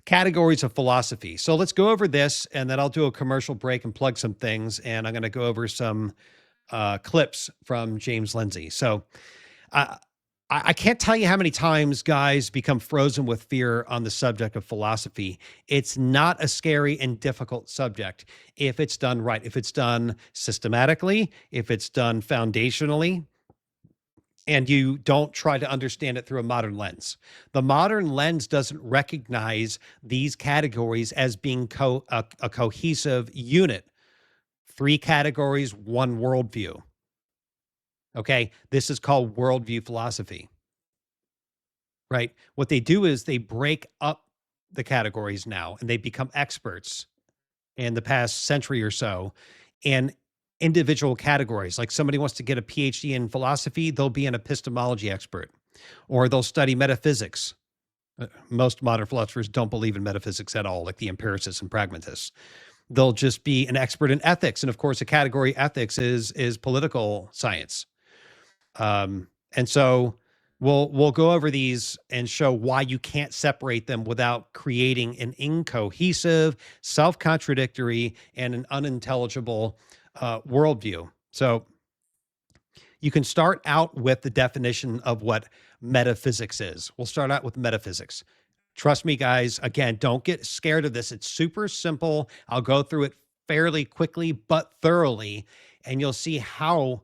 Categories of philosophy. So let's go over this, and then I'll do a commercial break and plug some things, and I'm going to go over some clips from James Lindsay. So I I can't tell you how many times guys become frozen with fear on the subject of philosophy. It's not a scary and difficult subject if it's done right, if it's done systematically, if it's done foundationally, and you don't try to understand it through a modern lens. The modern lens doesn't recognize these categories as being a cohesive unit. Three categories, one worldview. Okay, this is called worldview philosophy, right? What they do is they break up the categories now and they become experts in the past century or so in individual categories. Like somebody wants to get a PhD in philosophy, they'll be an epistemology expert or they'll study metaphysics. Most modern philosophers don't believe in metaphysics at all, like the empiricists and pragmatists. They'll just be an expert in ethics. And of course, the category ethics is political science. And so we'll go over these and show why you can't separate them without creating an incohesive, self-contradictory, and an unintelligible worldview. So you can start out with the definition of what metaphysics is. We'll start out with metaphysics. Trust me, guys. Again, don't get scared of this. It's super simple. I'll go through it fairly quickly, but thoroughly, and you'll see how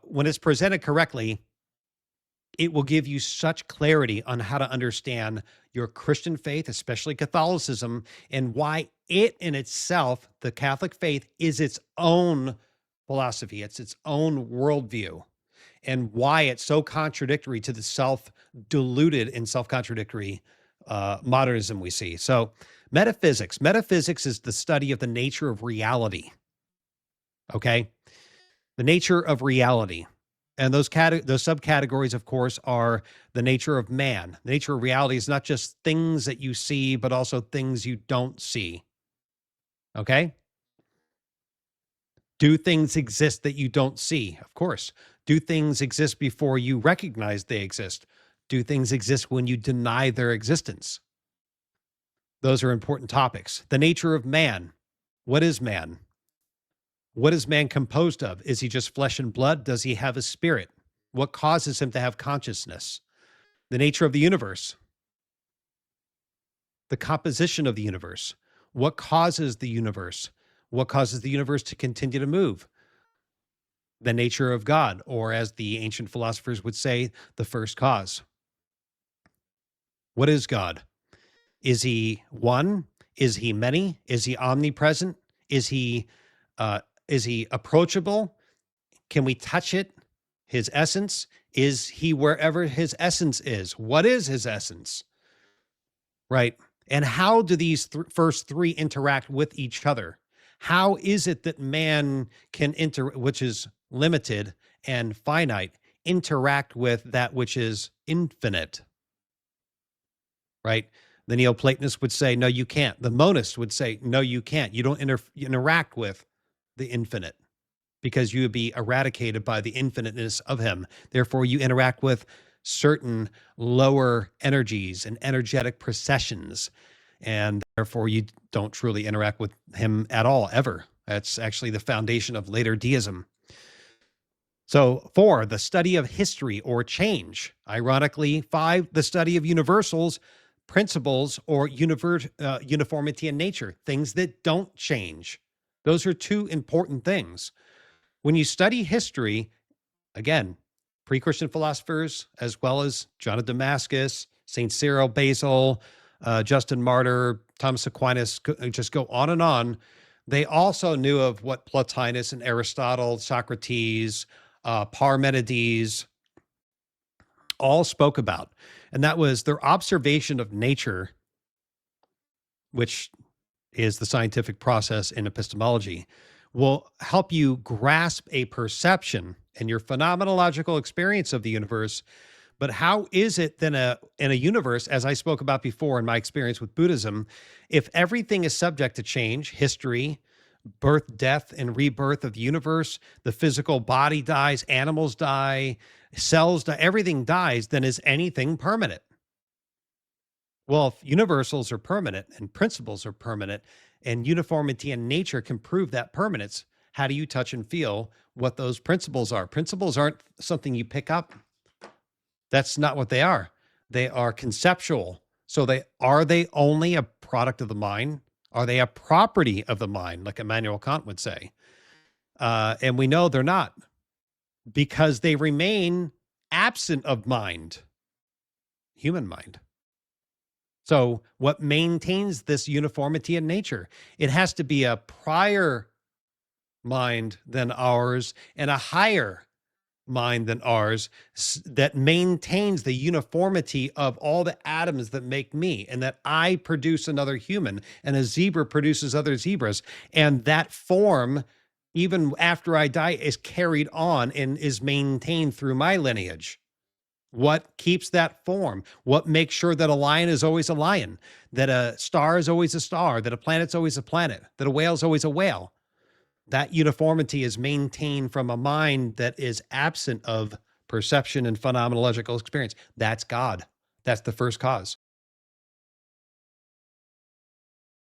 when it's presented correctly, it will give you such clarity on how to understand your Christian faith, especially Catholicism, and why it in itself, the Catholic faith, is its own philosophy. It's its own worldview, and why it's so contradictory to the self-deluded and self-contradictory modernism we see. So metaphysics. Metaphysics is the study of the nature of reality. Okay? The nature of reality. And those subcategories, of course, are the nature of man. The nature of reality is not just things that you see, but also things you don't see. Okay? Do things exist that you don't see? Of course. Do things exist before you recognize they exist? Do things exist when you deny their existence? Those are important topics. The nature of man. What is man? What is man composed of? Is he just flesh and blood? Does he have a spirit? What causes him to have consciousness? The nature of the universe. The composition of the universe. What causes the universe? What causes the universe to continue to move? The nature of God, or as the ancient philosophers would say, the first cause. What is God? Is he one? Is he many? Is he omnipresent? Is he approachable? Can we touch it? His essence? Is he wherever his essence is? What is his essence? Right? And how do these first three interact with each other? How is it that man can which is limited and finite, interact with that which is infinite? Right? The Neoplatonists would say, no, you can't. The monists would say, no, you can't. You don't interact with the infinite because you would be eradicated by the infiniteness of him. Therefore, you interact with certain lower energies and energetic processions, and therefore you don't truly interact with him at all, ever. That's actually the foundation of later deism. So 4, the study of history or change. Ironically, 5, the study of universals, principles, or uniformity in nature, things that don't change. Those are 2 important things. When you study history, again, pre-Christian philosophers, as well as John of Damascus, St. Cyril, Basil, Justin Martyr, Thomas Aquinas, just go on and on. They also knew of what Plotinus and Aristotle, Socrates, Parmenides all spoke about. And that was their observation of nature, which is the scientific process in epistemology, will help you grasp a perception and your phenomenological experience of the universe. But how is it then in a universe, as I spoke about before in my experience with Buddhism, if everything is subject to change, history, birth, death, and rebirth of the universe, the physical body dies, animals die, cells die, everything dies, then is anything permanent? Well, if universals are permanent and principles are permanent and uniformity in nature can prove that permanence, how do you touch and feel what those principles are? Principles aren't something you pick up. That's not what they are. They are conceptual. So they only a product of the mind? Are they a property of the mind, like Immanuel Kant would say? And we know they're not, because they remain absent of mind, human mind. So what maintains this uniformity in nature? It has to be a prior mind than ours and a higher mind than ours that maintains the uniformity of all the atoms that make me, and that I produce another human and a zebra produces other zebras. And that form, even after I die, is carried on and is maintained through my lineage. What keeps that form? What makes sure that a lion is always a lion, that a star is always a star, that a planet's always a planet, that a whale is always a whale? That uniformity is maintained from a mind that is absent of perception and phenomenological experience. That's God. That's the first cause.